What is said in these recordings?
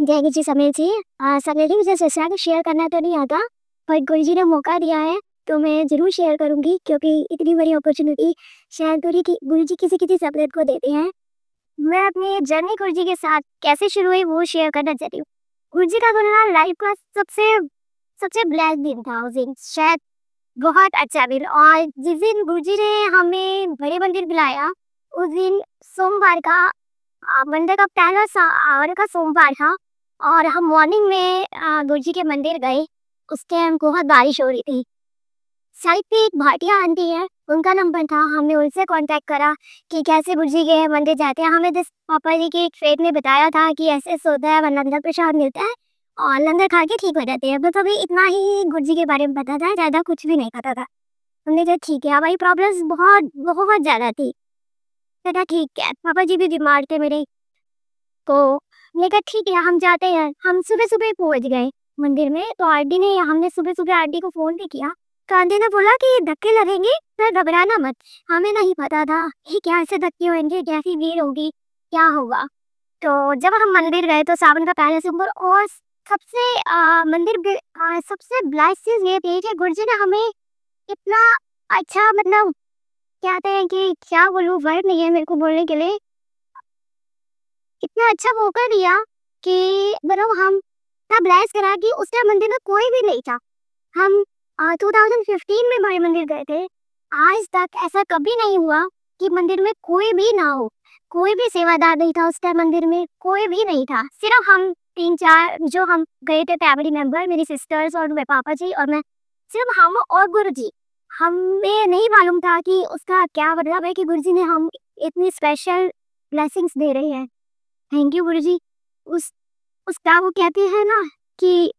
जय गुरुजी समीर जी। समीर जी, मुझे सोचा कि शेयर करना तो नहीं आता, पर गुरुजी ने मौका दिया है तो मैं ज़रूर शेयर करूँगी, क्योंकि इतनी बड़ी अपॉर्चुनिटी शायद गुरुजी किसी-किसी सब्जेक्ट को देते हैं। मैं अपनी जर्नी गुरुजी के साथ कैसे शुरू हुई वो शेयर करना चाहती हूँ। गुरुजी का गुरुना लाइफ का सबसे सबसे ब्लेस्ड दिन था उस दिन, शायद बहुत अच्छा दिन। और जिस दिन गुरुजी ने हमें बड़े मंदिर बुलाया, उस दिन सोमवार का मंडे का पहला आवर का सोमवार था। और हम मॉर्निंग में गुरुजी के मंदिर गए। उस टाइम बहुत बारिश हो रही थी। साइड पे एक भाटिया आंटी है, उनका नंबर था। हमने उनसे कांटेक्ट करा कि कैसे गुरुजी के मंदिर जाते हैं। हमें जिस पापा जी के एक फ्रेंड ने बताया था कि ऐसे ऐसे होता है, वरना लंगर प्रसाद मिलता है और लंगर खा के ठीक हो जाते हैं। बस अभी इतना ही गुरुजी के बारे में पता था, ज़्यादा कुछ भी नहीं पता था। हमने कहा ठीक है, हमारी प्रॉब्लम्स बहुत बहुत ज़्यादा थी। कहता ठीक है, पापा जी भी बीमार थे मेरे, तो मैंने कहा ठीक है हम जाते हैं। हम सुबह-सुबह पहुँच गए मंदिर में। तो आंटी ने हमने सुबह-सुबह आंटी को फ़ोन भी किया, तो आंटी ने बोला कि धक्के लगेंगे पर घबराना मत। हमें नहीं पता था कि क्या ऐसे धक्के होंगे, कैसी भीड़ होगी, क्या होगा। तो जब हम मंदिर गए तो सावन का पहला सोमवार, और सबसे सबसे ब्लेस्ड चीज़ ये थी कि गुरुजी ने हमें इतना अच्छा, मतलब कहते हैं कि क्या बोलूँ, वर्ड नहीं है मेरे को बोलने के लिए। इतना अच्छा मौका दिया कि मतलब हम इतना ब्लेस करा कि उस टाइम मंदिर में कोई भी नहीं था। हम 2015 में बड़े मंदिर गए थे। आज तक ऐसा कभी नहीं हुआ कि मंदिर में कोई भी ना हो, कोई भी सेवादार नहीं था उस टाइम मंदिर में, कोई भी नहीं था। सिर्फ हम 3-4 जो हम गए थे फैमिली मेंबर, मेरी सिस्टर्स और मेरे पापा जी और मैं, सिर्फ हम और गुरुजी। हमें नहीं मालूम था कि उसका क्या मतलब है कि गुरुजी ने हम इतनी स्पेशल ब्लेसिंग्स दे रहे हैं। थैंक यू गुरुजी। उस उसका वो कहते हैं ना कि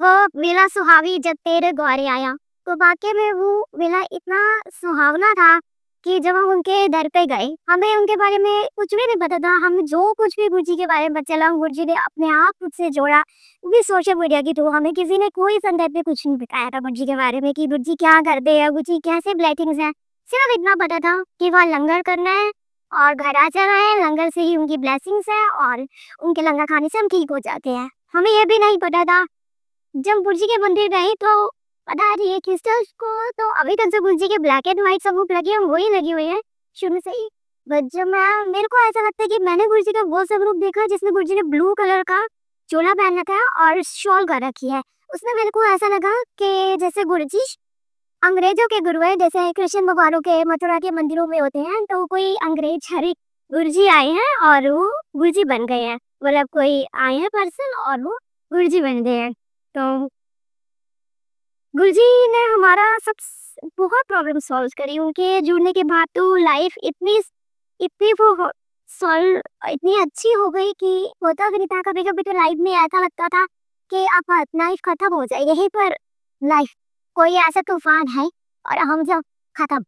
वो मेला सुहावी जब तेरे द्वारे आया, तो वाकई में वो मेला इतना सुहावना था कि जब हम उनके दर पे गए, हमें उनके बारे में कुछ भी नहीं पता था। हम जो कुछ भी गुरुजी के बारे में पता चला, गुरुजी ने अपने आप खुद से जोड़ा, वो भी सोशल मीडिया के थ्रू। हमें किसी ने कोई संदर्भ में कुछ नहीं बताया था गुरुजी के बारे में कि गुरुजी क्या करते हैं, गुरुजी कैसे ब्लेसिंग्स हैं। सिर्फ इतना पता था कि वहाँ लंगर करना है और घर आ जाना है, लंगर से ही उनकी ब्लेसिंग्स है और उनके लंगर खाने से हम ठीक हो जाते हैं। हमें ये भी नहीं पता था, जब गुरुजी के मंदिर गए तो पता नहीं है क्रिस्टल्स को, तो अभी तक जो गुरुजी के ब्लैक एंड व्हाइट सबूत लगे हैं वही लगी हुई है शुरू से ही। बट जब मेरे को ऐसा लगता है कि मैंने गुरुजी का वो स्वरूप देखा जिसमें गुरुजी ने ब्लू कलर का चोला पहन रखा है और शॉल कर रखी है। उसमें मेरे को ऐसा लगा कि जैसे गुरुजी अंग्रेजों के गुरु है, जैसे कृष्ण भगवानों के मथुरा के मंदिरों में होते हैं, तो कोई अंग्रेज हरे गुरुजी आए हैं और वो गुरुजी बन गए हैं। मतलब कोई आए हैं पर्सन और वो गुरुजी बन गए हैं। तो गुरुजी ने हमारा सब बहुत प्रॉब्लम सॉल्व करी। उनके जुड़ने के बाद तो लाइफ इतनी इतनी वो सॉल्व इतनी अच्छी हो गई कि होता भी नहीं था। कभी कभी तो लाइफ में ऐसा लगता था कि अब लाइफ खत्म हो जाएगी यहीं पर, लाइफ कोई ऐसा तूफान है और हम जब खत्म,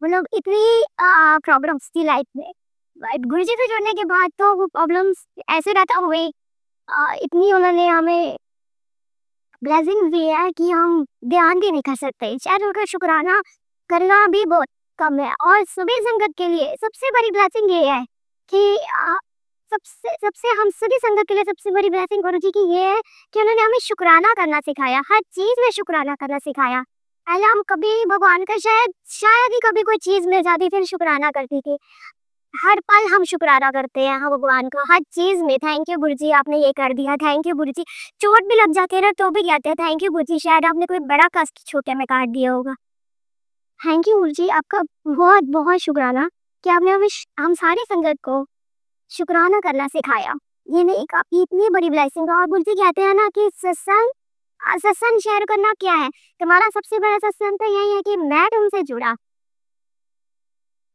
मतलब इतनी प्रॉब्लम्स थी लाइफ में। बट गुरुजी से जुड़ने के बाद तो वो प्रॉब्लम्स ऐसे रहता हुए इतनी उन्होंने हमें ब्लेसिंग दी है कि हम ध्यान भी नहीं कर सकते। शायद उनका शुक्राना करना भी बहुत कम है। और सभी संगत के लिए सबसे बड़ी ब्लेसिंग ये है कि सबसे सबसे हम सभी संगत के लिए सबसे बड़ी ब्लेसिंग गुरुजी की ये है कि उन्होंने हमें शुक्राना करना सिखाया, हर चीज में शुक्राना करना सिखाया। पहले हम कभी भगवान का शायद ही कभी कोई चीज मिल जाती फिर शुक्राना करती थी। हर पल हम शुक्राना करते हैं हम भगवान का, हर चीज में। थैंक यू गुरुजी, आपने ये कर दिया, थैंक यू गुरुजी। चोट भी लग जाती है ना तो भी कहते हैं थैंक यू गुरुजी, शायद आपने कोई बड़ा कष्ट छोटे में काट दिया होगा। थैंक यू गुरुजी, आपका बहुत बहुत शुक्राना कि आपने हमें हम सारी संगत को शुक्राना करना सिखाया। ये नहीं आपकी इतनी बड़ी ब्लेसिंग है। और गुरुजी कहते हैं ना कि सत्संग शेयर करना क्या है, तुम्हारा सबसे बड़ा सत्संग तो यही है कि मैं तुमसे जुड़ा।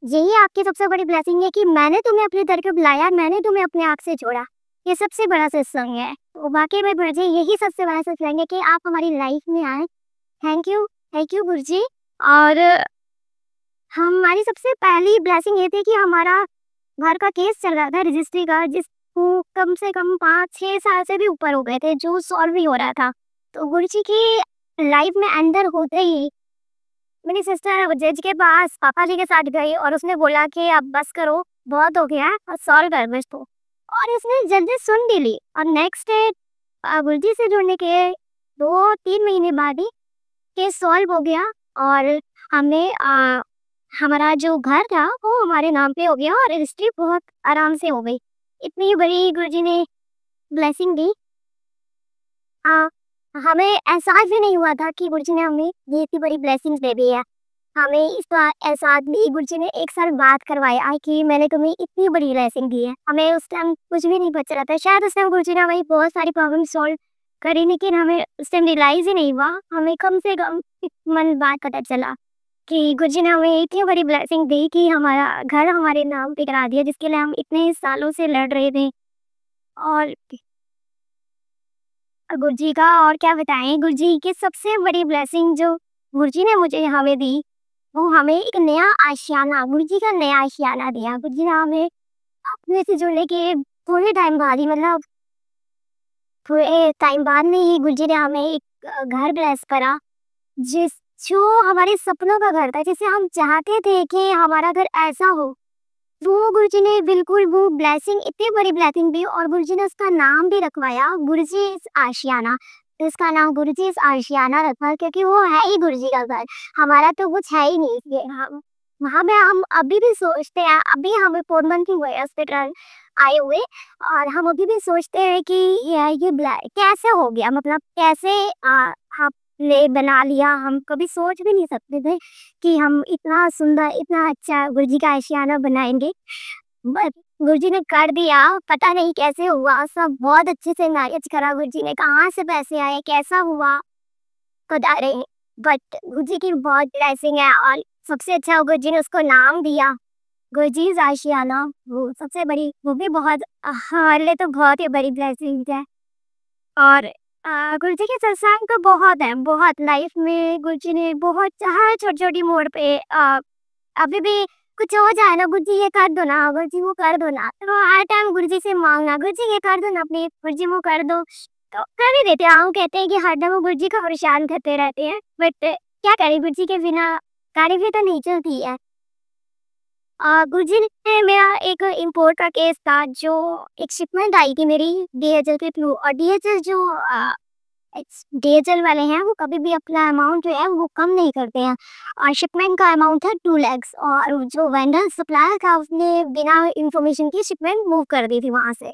यही आपकी सबसे बड़ी ब्लेसिंग है कि मैंने तुम्हें अपने दर पे बुलाया, मैंने तुम्हें अपने आप से जोड़ा। ये सबसे बड़ा सत्संग है। तो वाकई में गुरुजी यही सबसे बड़ा सत्संग है कि आप हमारी लाइफ में आए। थैंक यू गुरुजी। और हमारी सबसे पहली ब्लेसिंग ये थी कि हमारा घर का केस चल रहा था रजिस्ट्री का, जिसको कम से कम 5-6 साल से भी ऊपर हो गए थे, जो सॉल्व नहीं हो रहा था। तो गुरुजी की लाइफ में अंदर होते ही मेरी सिस्टर जज के पास पापा जी के साथ गई और उसने बोला कि अब बस करो, बहुत हो गया है, सॉल्व कर बस तो। और उसने जल्दी सुन भी ली। और नेक्स्ट डे गुरुजी से जुड़ने के 2-3 महीने बाद ही केस सॉल्व हो गया। और हमें हमारा जो घर था वो हमारे नाम पे हो गया और रजिस्ट्री बहुत आराम से हो गई। इतनी बड़ी गुरुजी ने ब्लेसिंग दी। अ, हमें एहसास भी नहीं हुआ था कि गुरुजी ने हमें ये इतनी बड़ी ब्लेसिंग्स दे दी है। हमें इसका एहसास भी गुरुजी ने 1 साल बाद करवाया कि मैंने तुम्हें इतनी बड़ी ब्लेसिंग दी है। हमें उस टाइम कुछ भी नहीं बच रहा था। शायद उस टाइम गुरुजी ने हमारी बहुत सारी प्रॉब्लम सॉल्व करी, लेकिन हमें उस टाइम रियलाइज़ ही नहीं हुआ। हमें कम से कम 1 मंथ बाद पता चला कि गुरुजी ने हमें इतनी बड़ी ब्लेसिंग दी कि हमारा घर हमारे नाम पे करा दिया, जिसके लिए हम इतने सालों से लड़ रहे थे। और गुरुजी का और क्या बताएँ, गुरुजी की सबसे बड़ी ब्लेसिंग जो गुरुजी ने मुझे हमें दी, वो हमें एक नया आशियाना, गुरुजी का नया आशियाना दिया। गुरुजी ने हमें अपने से जुड़ने के थोड़े टाइम बाद ही, मतलब थोड़े टाइम बाद में ही गुरुजी ने हमें एक घर ब्लेस करा, जिस जो हमारे सपनों का घर था, जिसे हम चाहते थे कि हमारा घर ऐसा हो। वो गुरुजी ने बिल्कुल वो ब्लेसिंग, इतनी बड़ी ब्लेसिंग दी और गुरुजी ने उसका नाम भी रखवाया गुरुजीस आशियाना। इसका नाम गुरुजीस आशियाना रखा क्योंकि वो है ही गुरुजी का घर। हमारा तो कुछ है ही नहीं। ये हम वहाँ पे हम अभी भी सोचते हैं, अभी हमें 4 मंथ ही हुए हॉस्पिटल आए हुए, और हम अभी भी सोचते हैं कि ये कैसे हो गया, मतलब कैसे हमने बना लिया। हम कभी सोच भी नहीं सकते थे कि हम इतना सुंदर, इतना अच्छा गुरुजी का आशियाना बनाएँगे। बट गुरुजी ने कर दिया, पता नहीं कैसे हुआ, सब बहुत अच्छे से मैनेज करा गुरुजी ने, कहाँ से पैसे आए, कैसा हुआ, पता नहीं। बट गुरुजी की बहुत ब्लेसिंग है और सबसे अच्छा गुरुजी ने उसको नाम दिया, गुरुजीज़ आशियाना। वो सबसे बड़ी, वो भी बहुत हमारे लिए तो बहुत ही बड़ी ब्लेसिंग है। और गुरुजी के सत्संग तो बहुत हैं, बहुत लाइफ में गुरुजी ने बहुत हर छोटी-छोटी मोड़ पे अभी भी कुछ हो जाए ना, गुरुजी ये कर दो ना, गुरुजी वो कर दो ना, तो हर टाइम गुरुजी से माँगना, गुरुजी ये कर दो ना प्लीज़, गुरुजी वो कर दो, तो कर ही देते हैं। हम कहते हैं कि हर टाइम वो गुरुजी का परेशान करते रहते हैं, बट क्या करें, गुरुजी के बिना गाड़ी भी तो नहीं चलती है। गुरुजी ने मेरा एक इम्पोर्ट का केस था, जो एक शिपमेंट आई थी मेरी डीएचएल के थ्रू, और डीएचएल जो डीएचएल वाले हैं वो कभी भी अपना अमाउंट जो है वो कम नहीं करते हैं। और शिपमेंट का अमाउंट था 2 लैक्स, और जो वेंडर सप्लायर था उसने बिना इंफॉर्मेशन के शिपमेंट मूव कर दी थी वहाँ से।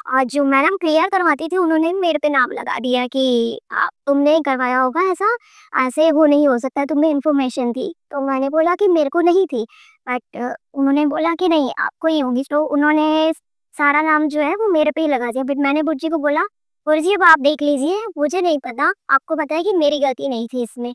और जो मैडम क्लियर करवाती थी उन्होंने मेरे पे नाम लगा दिया कि तुमने करवाया होगा ऐसा, ऐसे वो नहीं हो सकता, तुम्हें इंफॉर्मेशन थी। तो मैंने बोला कि मेरे को नहीं थी, बट उन्होंने बोला कि नहीं आपको ही होगी, तो उन्होंने सारा नाम जो है वो मेरे पे ही लगा दिया। बट मैंने गुरुजी को बोला, गुरुजी अब आप देख लीजिए, मुझे नहीं पता, आपको पता है कि मेरी गलती नहीं थी इसमें।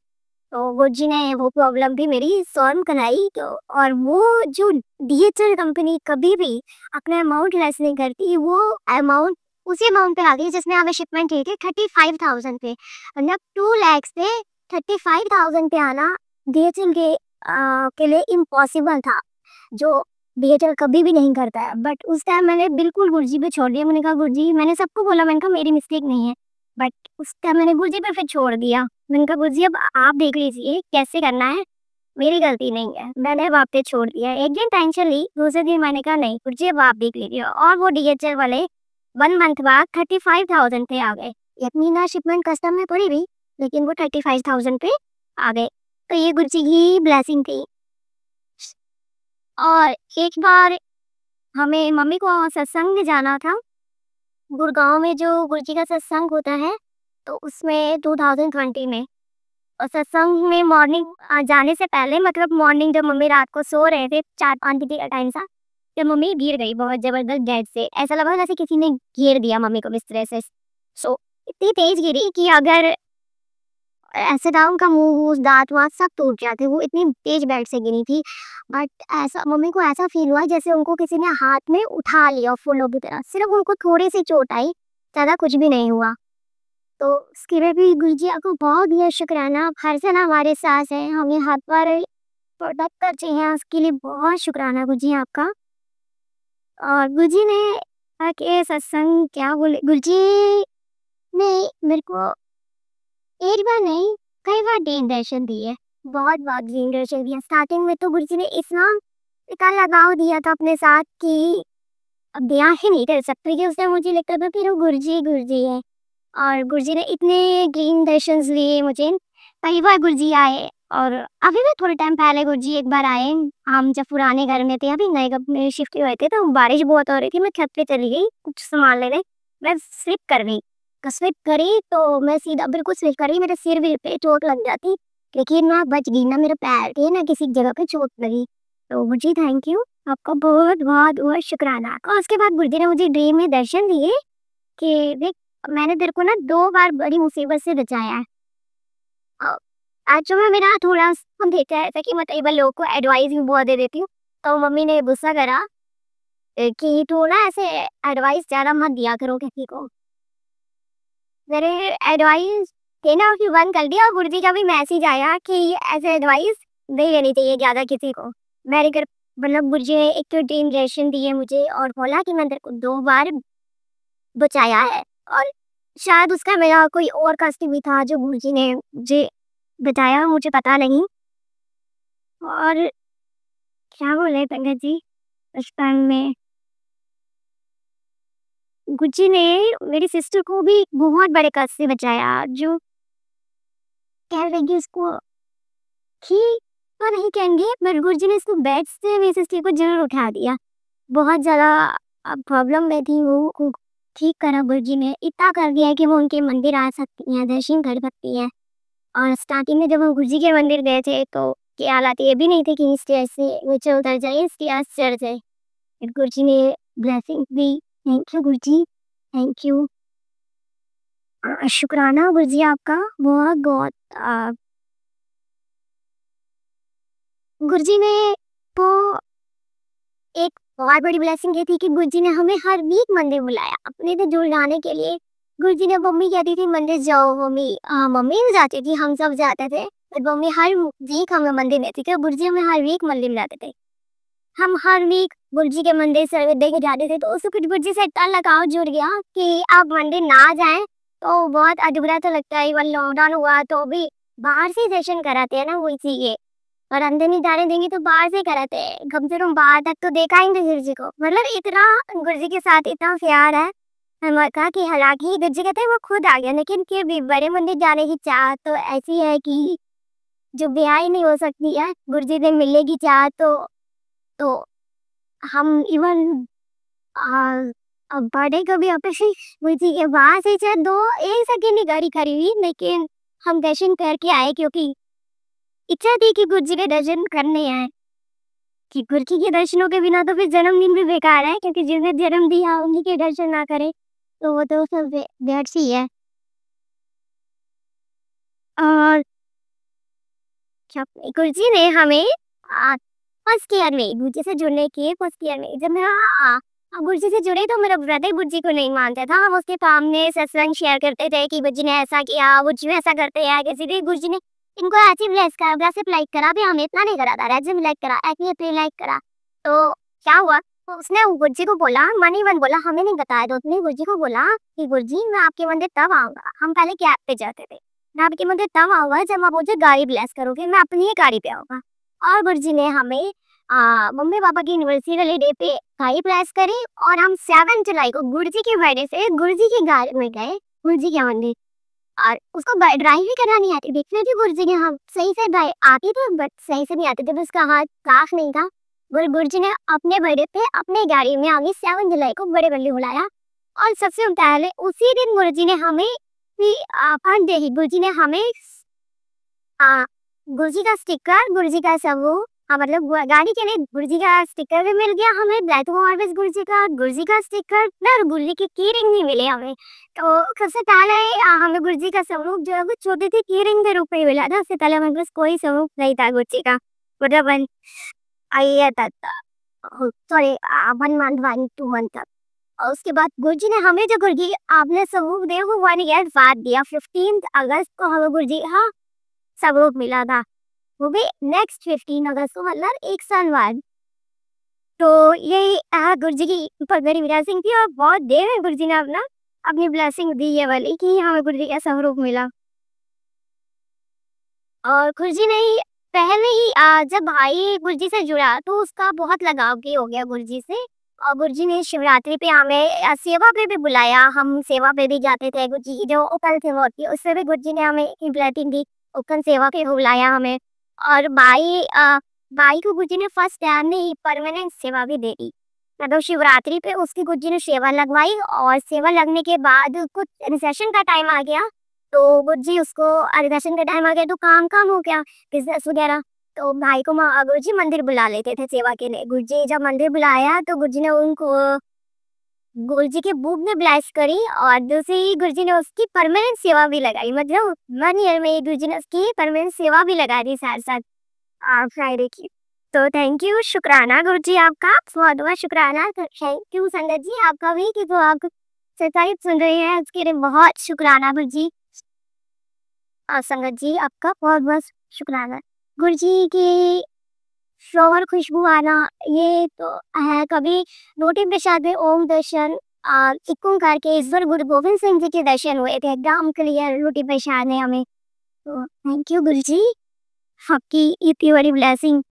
तो गुरुजी ने वो प्रॉब्लम भी मेरी सॉल्व कराई। तो और वो जो डीएचएल कंपनी कभी भी अपना अमाउंट लेस नहीं करती, वो अमाउंट उसी अमाउंट पे आ गई जिसमें हमें शिपमेंट थी 35,000 पे, मतलब 2 लाख से 35,000 पे आना डीएचएल के लिए इम्पॉसिबल था, जो डीएचएल कभी भी नहीं करता है। बट उस टाइम मैंने बिल्कुल गुरुजी पे छोड़ दिया। मैंने कहा गुरुजी, मैंने सबको बोला, मैंने कहा मेरी मिस्टेक नहीं है, बट उस टाइम मैंने गुरुजी पे फिर छोड़ दिया। मैंने कहा गुरुजी अब आप देख लीजिए कैसे करना है, मेरी गलती नहीं है। मैंने अब आप पे छोड़ दिया। एक दिन टेंशन ली, दूसरे दिन मैंने कहा नहीं गुरुजी अब आप देख लीजिए, और वो डीएचएल वाले 1 मंथ बाद 35,000 पे आ गए। इतनी ना शिपमेंट कस्टम में पड़ी रही, लेकिन वो 35,000 पे आ गए। तो ये गुरुजी की ब्लेसिंग थी। और एक बार हमें मम्मी को सत्संग में जाना था। गुड़गाँव में जो गुरुजी का सत्संग होता है, तो उसमें 2020 में, और सत्संग में मॉर्निंग जाने से पहले, मतलब मॉर्निंग जब मम्मी रात को सो रहे थे 4-5 बजे का टाइम था, जब मम्मी गिर गई बहुत ज़बरदस्त बेड से। ऐसा लगा जैसे किसी ने घेर दिया मम्मी को बिस्तर से। सो इतनी तेज़ गिरी कि अगर ऐसे था उनका मुँह-वूह, दाँत-वाँत सब टूट जाते, वो इतनी तेज़ बेड से गिरी थी। बट ऐसा मम्मी को ऐसा फ़ील हुआ जैसे उनको किसी ने हाथ में उठा लिया फूलों की तरह। सिर्फ़ उनको थोड़ी-सी चोट आई, ज़्यादा कुछ भी नहीं हुआ। तो उसके लिए भी गुरुजी आपको बहुत-बहुत शुक्राना, आप हर समय हमारे साथ हैं, हमें हर बार प्रोटेक्ट करते हैं, उसके लिए बहुत शुक्राना गुरुजी आपका। और गुरुजी ने आके सत्संग क्या बोले, गुरुजी ने मेरे को एक बार नहीं, कई बार दीन दर्शन दिए, बहुत बार दीन दर्शन दिया। स्टार्टिंग में तो गुरुजी ने इतना लगाव दिया था अपने साथ कि अब बयां ही नहीं कर सकते कि उसने मुझे लगता था फिर वो गुरुजी गुरुजी है। और गुरुजी ने इतने ग्रीन दर्शन दिए मुझे। कई बार गुरुजी आए और अभी भी थोड़े टाइम पहले गुरुजी एक बार आए। हम जब पुराने घर में थे, अभी नए घर में शिफ्ट हुए थे, तो बारिश बहुत हो रही थी। मैं छत पे चली गई कुछ सामान लेने, मैं स्लिप कर गई। स्लिप करी तो मैं सीधा बिल्कुल स्लिप करी, मेरे सिर विर पे चोट लग जाती, लेकिन मैं बच गई। ना मेरे पैर के ना किसी जगह पे चोट लगी। तो गुरुजी थैंक यू, आपका बहुत बहुत बहुत शुक्राना। और उसके बाद गुरुजी ने मुझे ड्रीम में दर्शन दिए कि देख, मैंने तेरे को ना 2 बार बड़ी मुसीबत से बचाया है। अ, एक्चुअली में मेरा थोड़ा हम देखा है ऐसा कि मैं कई बार लोगों को एडवाइस भी बहुत दे देती हूँ। तो मम्मी ने गुस्सा करा कि तू ना ऐसे एडवाइस ज़्यादा मत दिया करो किसी को। मेरे एडवाइस देना भी बंद कर दिया और गुरुजी का भी मैसेज आया कि ऐसे एडवाइस नहीं देनी चाहिए ज़्यादा किसी को। मेरे घर मतलब गुरुजी ने एक तो ड्रीम दर्शन दिए मुझे और बोला कि मैं तेरे को 2 बार बचाया है। और शायद उसका मेरा कोई और कष्ट भी था जो गुरुजी ने मुझे बताया, मुझे पता नहीं। और क्या बोले पंकज जी, बचपन में गुरुजी ने मेरी सिस्टर को भी बहुत बड़े कष्ट से बचाया, जो कह लेंगे उसको ठीक तो नहीं कहेंगे, पर गुरुजी ने इसको बेड से मेरी सिस्टर को जरूर उठा दिया। बहुत ज़्यादा प्रॉब्लम में थी वो ठीक करा गुरुजी ने, इतना कर दिया कि वो उनके मंदिर आ सकती हैं, दर्शन कर सकती हैं। और स्टार्टिंग में जब हम गुरुजी के मंदिर गए थे तो के हालात ये भी नहीं थे कि स्टेज से नीचे उतर जाए, स्टेज चढ़ जाए। फिर गुरुजी ने blessing the. Thank you Guruji, thank you. शुक्राना गुरुजी आपका बहुत बहुत। गुरुजी ने वो एक बहुत बड़ी ब्लेसिंग ये थी कि गुरुजी ने हमें हर वीक मंदिर बुलाया अपने से जुड़ाने के लिए। गुरुजी ने मम्मी कहती थी मंदिर जाओ मम्मी, मम्मी भी जाती थी, हम सब जाते थे। पर मम्मी हर वीक हमें मंदिर लेती थी, गुरुजी हमें हर वीक मंदिर लाते थे। हम हर वीक गुरुजी के मंदिर सर्विस दे के जाते थे, तो उससे कुछ गुरुजी से इतना लगाव जुड़ गया कि आप मंदिर ना जाएं तो बहुत अधूरा तो लगता है। इवन लॉकडाउन हुआ तो भी बाहर से दर्शन कराते हैं ना वो इसीलिए, और अंदर नहीं जाने देंगे तो बाहर से कराते हैं। कम से कम बाहर तक तो देखा ही नहीं गुरुजी को। मतलब इतना गुरुजी के साथ इतना प्यार है हमारा कि हालांकि गुरुजी कहते हैं वो खुद आ गया, लेकिन फिर भी बड़े मंदिर जाने की चाह तो ऐसी है कि जो ब्याह ही नहीं हो सकती है, गुरुजी से मिलने की चाह तो हम इवन अब बर्थडे को भी अपेक्षित हुई थी कि वहां से चाहे 2 1 सेकंड की गाड़ी खड़ी हुई, लेकिन हम दर्शन करके आए क्योंकि इच्छा थी कि गुरुजी के दर्शन करने आए। कि गुरुजी के दर्शनों के बिना तो फिर जन्मदिन भी बेकार है, क्योंकि जिसने जन्म दिया उन्हीं के दर्शन ना करे तो वो तो सब व्यर्थ ही है। और गुरुजी ने हमें फर्स्ट ईयर में गुरुजी से जुड़ने के फर्स्ट ईयर में जब मैं गुरुजी से जुड़े तो मेरा ब्रदर गुरुजी को नहीं मानता था। हम उसके सामने सत्संग शेयर करते थे कि गुरुजी ने ऐसा किया, गुरुजी ने ऐसा करते हैं, किसी भी गुरुजी ने इनको ऐसे ब्लेस करा, वैसे लाइक करा भी, हमें इतना नहीं करा था, ऐसे लाइक करा, ऐसे लाइक करा। तो क्या हुआ, तो उसने गुरुजी को बोला, मनी मन बोला, हमें नहीं बताया, तो उसने गुरुजी को बोला कि गुरुजी मैं आपके मंदिर तब आऊंगा। हम पहले कैब पे जाते थे, मैं आपके मंदिर तब आऊंगा जब आप मुझे गाड़ी ब्लेस करोगे, मैं अपनी ही गाड़ी पे आऊंगा। और गुरुजी ने हमें मम्मी पापा की एनिवर्सरी वाले डे पे गाड़ी ब्लेस करी, और हम 7 जुलाई को गुरुजी की बर्थडे से गुरुजी की गाड़ी में गए गुरुजी के मंदिर। और उसको ड्राइव भी करना नहीं आती, देखने थी गुरुजी ने, हम सही से ड्राइव आती थी बट सही से नहीं आती थी, उसका हाथ साफ नहीं था। गुरुजी ने अपने बर्थडे पे अपने गाड़ी में हमें 7 जुलाई को बड़े बल्ले बुलाया। और सबसे पहले उसी दिन गुरुजी ने हमें गुरुजी ने हमें आ, गुरुजी का स्टिकर, गुरुजी का सबूत, मतलब गाड़ी के लिए गुरुजी का स्टिकर भी मिल गया हमें, ब्लैक ऑर्बिस गुरुजी का स्टिकर और गुरुजी की की रिंग भी मिले हमें। तो सबसे पहले हमें गुरुजी का स्वरूप जो है वो छोटी सी की रिंग के रूप में मिला था। उससे पहले हमारे पास कोई स्वरूप नहीं था गुरुजी का, मतलब आई था, सॉरी 1 मंथ 1 2 मंथ तक। और उसके बाद गुरुजी ने हमें जो गुरुजी आपने सबूत दिया वो 1 ईयर बाद दिया। 15 अगस्त को हमें गुरुजी का सबूत मिला था, वो भी नेक्स्ट 15 अगस्त को, मतलब 1 साल बाद। तो ये गुरुजी की बहुत बड़ी ब्लेसिंग थी, और बहुत देर में गुरुजी ने अपनी ब्लेसिंग दी है वाली कि हमें गुरुजी का स्वरूप मिला। और गुरुजी ने पहले ही जब भाई गुरुजी से जुड़ा तो उसका बहुत लगाव की हो गया गुरुजी से। और गुरु जी ने शिवरात्रि पे हमें सेवा पे भी बुलाया। हम सेवा पे भी जाते थे। गुरु जी की जो उपल सेवा होती है उससे भी गुरु जी ने हमें एक ब्लेसिंग दी। उपल सेवा पे बुलाया हमें। और बाई को गुरु जी ने फर्स्ट टाइम में ही परमानेंट सेवा भी दे दी। मतलब शिवरात्रि पे उसकी गुरु जी ने सेवा लगवाई और सेवा लगने के बाद कुछ रिसेशन का टाइम आ गया। तो गुरु जी उसको रिसेशन का टाइम आ गया तो काम हो गया, बिजनेस वगैरह। तो भाई को गुरु जी मंदिर बुला लेते थे सेवा के लिए। गुरु जी जब मंदिर बुलाया तो गुरु जी ने उनको गुरु जी के बुक में ब्लेस करी और दूसरी गुरु जी ने उसकी परमानेंट सेवा भी लगाई। मतलब 1 ईयर में गुरु जी ने उसकी परमानेंट सेवा भी लगा दी साथ साथ फ्राइडे की। तो थैंक यू, शुक्राना गुरु जी आपका, बहुत बहुत शुक्राना। थैंक यू संगत जी आपका भी कि जो आप सच्चाई सुन रहे हैं उसके लिए बहुत शुक्राना गुरु जी। संगत जी आपका बहुत बहुत शुक्राना। गुरु जी की फ्लावर खुशबू आना ये तो है। कभी रोटी प्रसाद में ओम दर्शन एक ओंकार के ईश्वर गुरु गोविंद सिंह जी के दर्शन हुए थे एकदम क्लियर रोटी प्रसाद में हमें। तो थैंक यू गुरु जी, आपकी इतनी बड़ी ब्लेसिंग।